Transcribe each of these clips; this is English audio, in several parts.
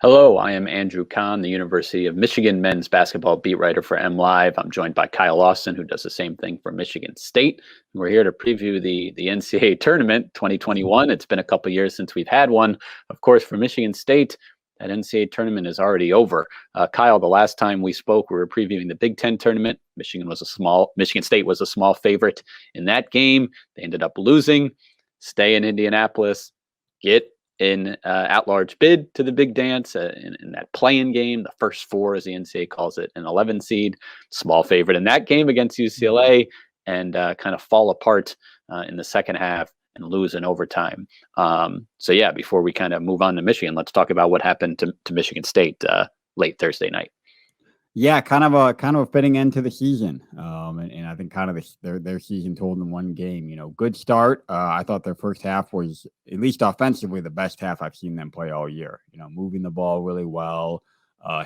Hello, I am Andrew Kahn, the University of Michigan men's basketball beat writer for MLive. I'm joined by Kyle Lawson, who does the same thing for Michigan State. We're here to preview the NCAA Tournament 2021. It's been a couple years since we've had one. Of course, for Michigan State, that NCAA Tournament is already over. Kyle, the last time we spoke, we were previewing the Big Ten Tournament. Michigan State was a small favorite in that game. They ended up losing. Stay in Indianapolis, get in at-large bid to the big dance in that play-in game, the first four, as the NCAA calls it, an 11 seed, small favorite in that game against UCLA, and kind of fall apart in the second half and lose in overtime. Before we kind of move on to Michigan, let's talk about what happened to Michigan State late Thursday night. Yeah, kind of a fitting end to the season, and I think kind of their season told in one game. Good start. I thought their first half was, at least offensively, the best half I've seen them play all year. Moving the ball really well,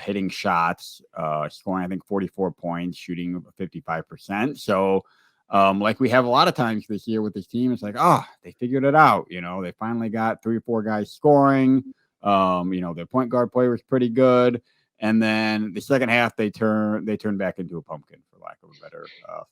hitting shots, scoring I think 44 points, shooting 55%. So, like we have a lot of times this year with this team, it's like, they figured it out. They finally got 3 or 4 guys scoring. Their point guard play was pretty good. And then the second half, they turn back into a pumpkin, for lack of a better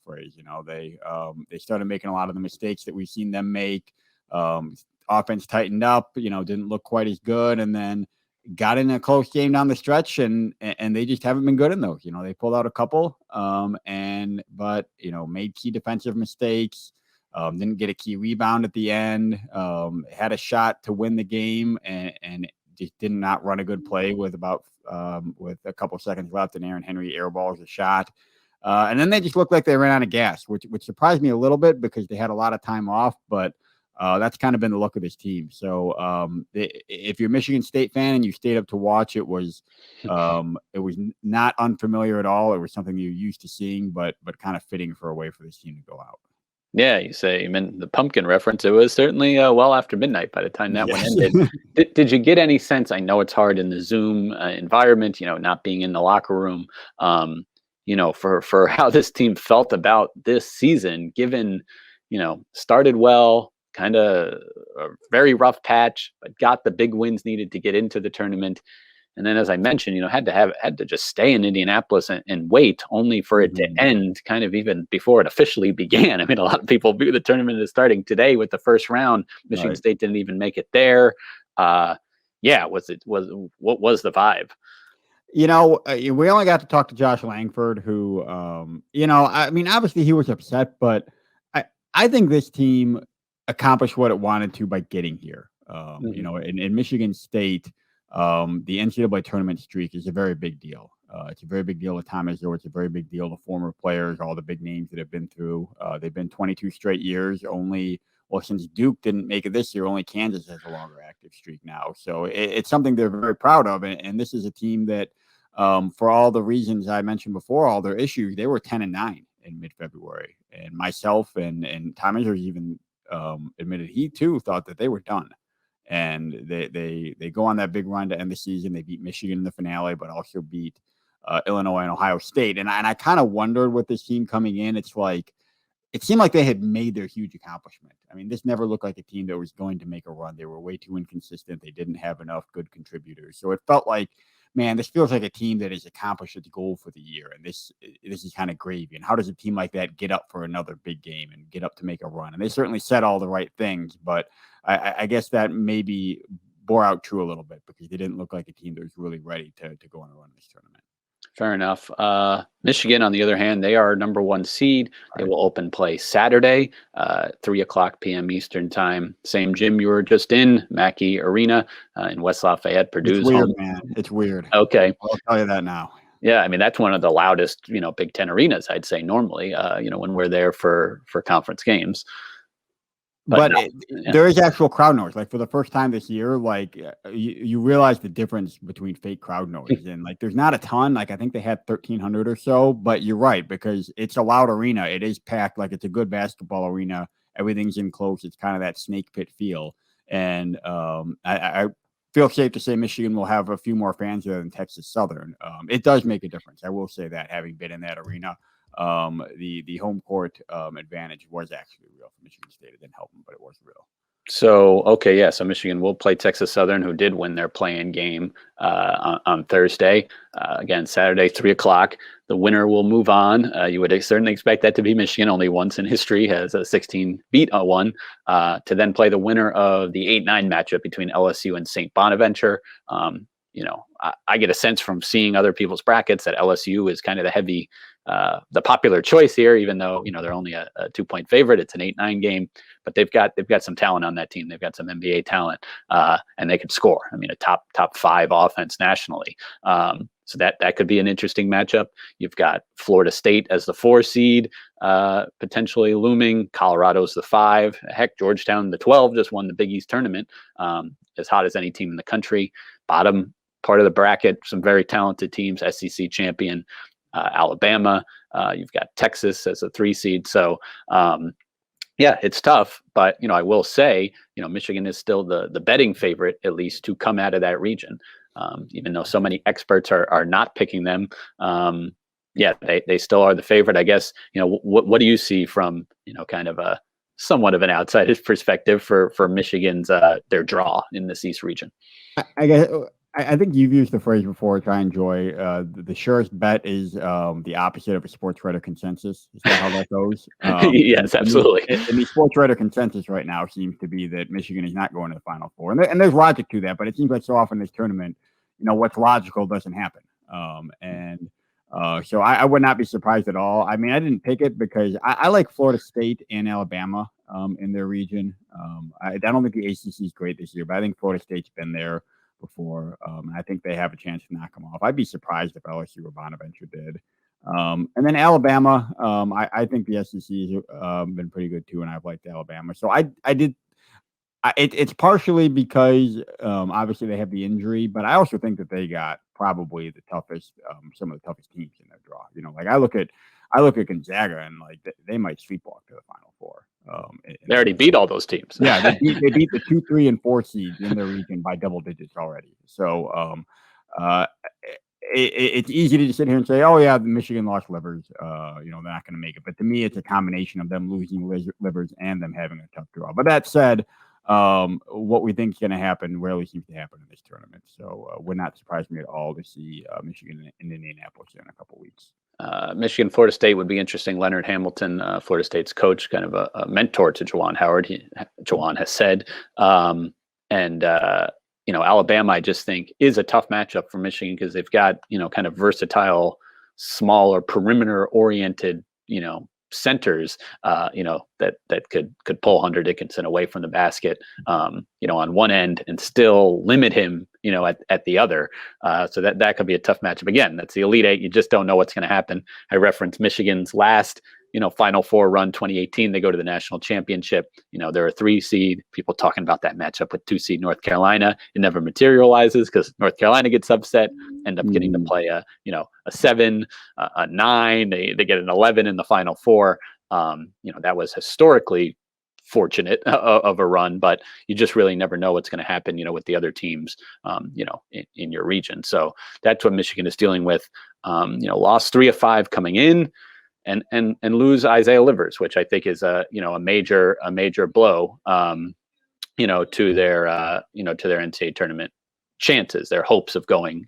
phrase. They started making a lot of the mistakes that we've seen them make. Offense tightened up, didn't look quite as good, and then got in a close game down the stretch, and they just haven't been good in those. They pulled out a couple, but made key defensive mistakes. Didn't get a key rebound at the end. Had a shot to win the game, and just did not run a good play with a couple seconds left, and Aaron Henry airballs a shot. And then they just looked like they ran out of gas, which surprised me a little bit because they had a lot of time off, but that's kind of been the look of this team. So if you're a Michigan State fan and you stayed up to watch, it was not unfamiliar at all. It was something you're used to seeing, but kind of fitting for a way for this team to go out. Yeah, you meant the pumpkin reference. It was certainly well after midnight by the time that one ended. Did you get any sense? I know it's hard in the Zoom environment, not being in the locker room, for how this team felt about this season, given, started well, kind of a very rough patch, but got the big wins needed to get into the tournament. And then, as I mentioned, had to just stay in Indianapolis and wait, only for it to end kind of even before it officially began. I mean, a lot of people view the tournament as starting today with the first round. Michigan State didn't even make it there. What was the vibe? We only got to talk to Josh Langford, who, obviously he was upset, but I think this team accomplished what it wanted to by getting here. In Michigan State, the NCAA tournament streak is a very big deal. It's a very big deal to Tom Izzo. It's a very big deal to former players, all the big names that have been through. They've been 22 straight years. Since Duke didn't make it this year, only Kansas has a longer active streak now. So it's something they're very proud of. And this is a team that, for all the reasons I mentioned before, all their issues, they were 10-9 in mid-February. And myself and Tom Izzo even admitted he too thought that they were done. And they go on that big run to end the season. They beat Michigan in the finale, but also beat Illinois and Ohio State. And I kind of wondered with this team coming in, it seemed like they had made their huge accomplishment. I mean, this never looked like a team that was going to make a run. They were way too inconsistent. They didn't have enough good contributors. So it felt like, man, this feels like a team that has accomplished its goal for the year. And this is kind of gravy. And how does a team like that get up for another big game and get up to make a run? And they certainly said all the right things, but I guess that maybe bore out true a little bit because they didn't look like a team that was really ready to go on a run in this tournament. Fair enough. Michigan, on the other hand, they are number 1 seed. They will open play Saturday, 3:00 p.m. Eastern time. Same gym you were just in, Mackey Arena in West Lafayette, Purdue's It's weird, home. man. It's weird. Okay. I'll tell you that now. Yeah, I mean, that's one of the loudest, Big Ten arenas, I'd say normally, when we're there for conference games. But there is actual crowd noise. Like for the first time this year, like you realize the difference between fake crowd noise and like there's not a ton. Like I think they had 1,300 or so. But you're right because it's a loud arena. It is packed. Like it's a good basketball arena. Everything's in close. It's kind of that snake pit feel. And I feel safe to say Michigan will have a few more fans there than Texas Southern. It does make a difference. I will say that having been in that arena. The home court advantage was actually real for Michigan State. It didn't help them, but it was real. So, okay, yeah. So Michigan will play Texas Southern, who did win their play-in game on Thursday. Again, Saturday, 3 o'clock. The winner will move on. You would certainly expect that to be Michigan. Only once in history has a 16 beat a one to then play the winner of the 8-9 matchup between LSU and St. Bonaventure. I get a sense from seeing other people's brackets that LSU is kind of the popular choice here, even though they're only a 2-point favorite. It's an 8-9 game, but they've got some talent on that team. They've got some NBA talent, and they can score. I mean, a top 5 offense nationally. So that could be an interesting matchup. You've got Florida State as the 4 seed, potentially looming. Colorado's the 5. Heck, Georgetown, the 12, just won the Big East tournament, as hot as any team in the country. Bottom part of the bracket, some very talented teams. SEC champion Alabama. You've got Texas as a 3 seed. So yeah, it's tough, but I will say, Michigan is still the betting favorite, at least, to come out of that region. Even though so many experts are not picking them, yeah, they still are the favorite. I guess, what do you see from, kind of a somewhat of an outsider's perspective for Michigan's their draw in this East region? I guess I think you've used the phrase before, which I enjoy. The surest bet is the opposite of a sports writer consensus. Is that how that goes? Yes, absolutely. And the sports writer consensus right now seems to be that Michigan is not going to the Final Four. And there's logic to that, but it seems like so often in this tournament, what's logical doesn't happen. So I would not be surprised at all. I mean, I didn't pick it because I like Florida State and Alabama in their region. I don't think the ACC is great this year, but I think Florida State's been there before. And I think they have a chance to knock them off. I'd be surprised if LSU or Bonaventure did. And then Alabama, I think the SEC has been pretty good too, and I've liked Alabama. So it's partially because obviously they have the injury, but I also think that they got probably the toughest, some of the toughest teams in their draw. Like I look at Gonzaga and like they might sleepwalk to the Final Four. They already beat all those teams. Yeah, they beat the 2, 3, and 4 seeds in their region by double digits already. So it's easy to just sit here and say, oh yeah, Michigan lost livers. They're not going to make it. But to me, it's a combination of them losing livers and them having a tough draw. But that said, what we think is going to happen rarely seems to happen in this tournament. So would not surprise me at all to see Michigan in Indianapolis in a couple weeks. Michigan, Florida State would be interesting. Leonard Hamilton, Florida State's coach, kind of a mentor to Juwan Howard. Juwan has said, Alabama, I just think is a tough matchup for Michigan because they've got, kind of versatile, smaller perimeter oriented, centers, that could pull Hunter Dickinson away from the basket, on one end and still limit him, at the other. So that could be a tough matchup. Again, that's the Elite Eight. You just don't know what's going to happen. I referenced Michigan's last, Final Four run, 2018. They go to the national championship. They're a 3 seed. People talking about that matchup with 2 seed North Carolina. It never materializes because North Carolina gets upset, end up getting to play a 7, a 9. They get an 11 in the Final Four. That was historically fortunate of a run, but you just really never know what's going to happen, with the other teams, in your region. So that's what Michigan is dealing with. Lost 3 of 5 coming in. And lose Isaiah Livers, which I think is a major blow, to their NCAA tournament chances, their hopes of going,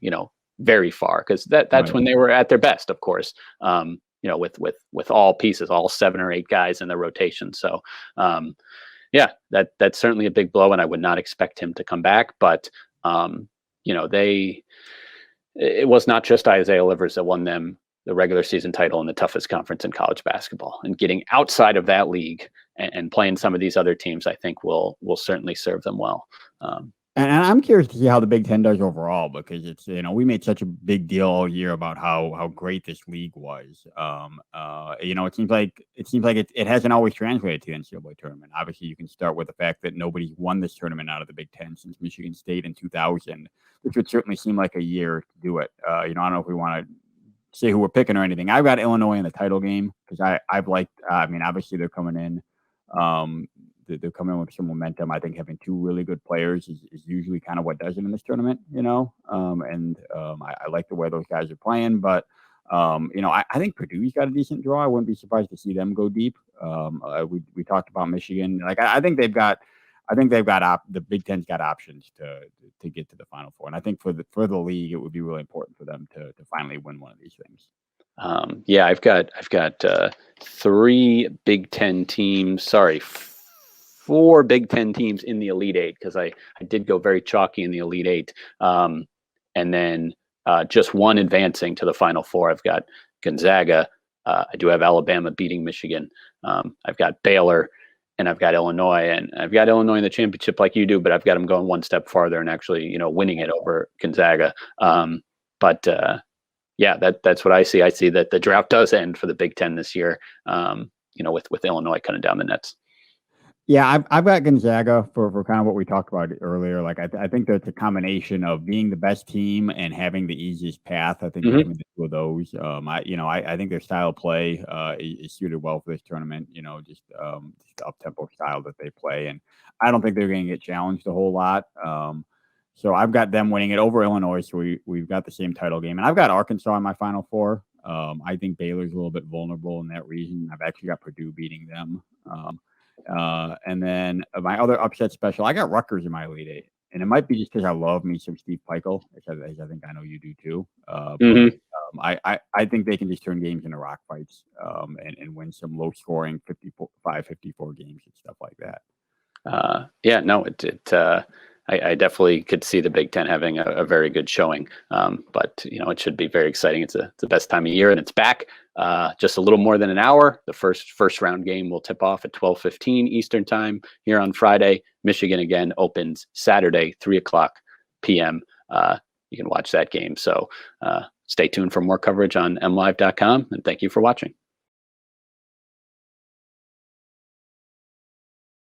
very far, because that's right. When they were at their best, of course, with all pieces, all 7 or 8 guys in the rotation. So, that's certainly a big blow, and I would not expect him to come back. But, it was not just Isaiah Livers that won them the regular season title in the toughest conference in college basketball, and getting outside of that league and playing some of these other teams, I think will certainly serve them well. And I'm curious to see how the Big Ten does overall, because it's, we made such a big deal all year about how great this league was. It seems like it hasn't always translated to the NCAA tournament. Obviously, you can start with the fact that nobody's won this tournament out of the Big Ten since Michigan State in 2000, which would certainly seem like a year to do it. I don't know if we want to say who we're picking or anything. I've got Illinois in the title game because I've liked. Obviously they're coming in. They're coming in with some momentum. I think having 2 really good players is usually kind of what does it in this tournament. I like the way those guys are playing. But I think Purdue's got a decent draw. I wouldn't be surprised to see them go deep. We talked about Michigan. Like I think they've got. I think they've got the Big Ten's got options to get to the Final Four, and I think for the league, it would be really important for them to finally win one of these things. Yeah, I've got 3 Big Ten teams. Sorry, 4 Big Ten teams in the Elite Eight, because I did go very chalky in the Elite Eight, and then just one advancing to the Final Four. I've got Gonzaga. I do have Alabama beating Michigan. I've got Baylor, and I've got Illinois, and I've got Illinois in the championship like you do, but I've got them going one step farther and actually, winning it over Gonzaga. Yeah, that's what I see. I see that the drought does end for the Big Ten this year, with Illinois cutting down the nets. Yeah, I've got Gonzaga for kind of what we talked about earlier. Like I think that's a combination of being the best team and having the easiest path. I think having the two of those. I think their style of play is suited well for this tournament. Just the up tempo style that they play, and I don't think they're going to get challenged a whole lot. So I've got them winning it over Illinois. So we've got the same title game, and I've got Arkansas in my Final Four. I think Baylor's a little bit vulnerable in that region. I've actually got Purdue beating them. And then my other upset special, I got Rutgers in my Elite Eight, and it might be just because I love me some Steve Peichel, as I think I know you do too. But I think they can just turn games into rock fights and win some low scoring 54 games and stuff like that. Yeah, no, I definitely could see the Big Ten having a very good showing. But it should be very exciting. It's the best time of year, and it's back. Just a little more than an hour. The first round game will tip off at 12:15 Eastern time here on Friday. Michigan again opens Saturday, 3:00 p.m. You can watch that game. So stay tuned for more coverage on MLive.com, and thank you for watching.